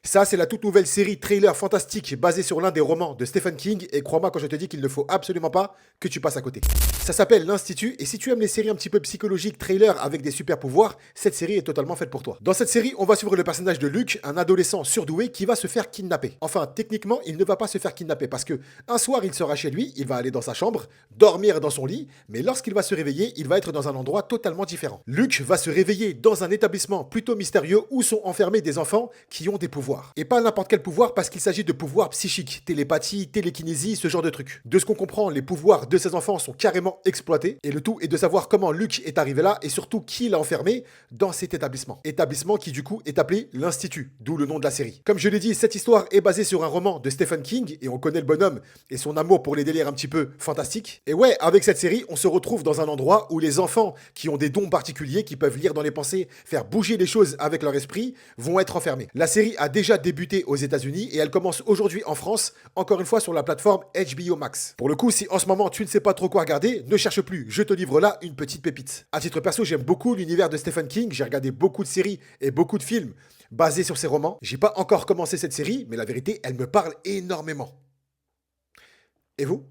Ça, c'est la toute nouvelle série trailer fantastique basée sur l'un des romans de Stephen King, et crois-moi quand je te dis qu'il ne faut absolument pas que tu passes à côté. Ça s'appelle L'Institut, et si tu aimes les séries un petit peu psychologiques trailer avec des super pouvoirs, cette série est totalement faite pour toi. Dans cette série, on va suivre le personnage de Luke, un adolescent surdoué qui va se faire kidnapper. Enfin, techniquement, il ne va pas se faire kidnapper parce que un soir, il sera chez lui, il va aller dans sa chambre, dormir dans son lit, mais lorsqu'il va se réveiller, il va être dans un endroit totalement différent. Luke va se réveiller dans un établissement plutôt mystérieux où sont enfermés des enfants qui ont des pouvoirs. Et pas n'importe quel pouvoir parce qu'il s'agit de pouvoirs psychiques, télépathie, télékinésie, ce genre de trucs. De ce qu'on comprend, les pouvoirs de ces enfants sont carrément exploités et le tout est de savoir comment Luke est arrivé là et surtout qui l'a enfermé dans cet établissement. Établissement qui du coup est appelé l'Institut, d'où le nom de la série. Comme je l'ai dit, cette histoire est basée sur un roman de Stephen King et on connaît le bonhomme et son amour pour les délires un petit peu fantastiques. Et ouais, avec cette série, on se retrouve dans un endroit où les enfants qui ont des dons particuliers, qui peuvent lire dans les pensées, faire bouger les choses avec leur esprit, vont être enfermés. La série a déjà débuté aux États-Unis et elle commence aujourd'hui en France, encore une fois sur la plateforme HBO Max. Pour le coup, si en ce moment tu ne sais pas trop quoi regarder, ne cherche plus, je te livre là une petite pépite. À titre perso, j'aime beaucoup l'univers de Stephen King, j'ai regardé beaucoup de séries et beaucoup de films basés sur ses romans. J'ai pas encore commencé cette série, mais la vérité, elle me parle énormément. Et vous?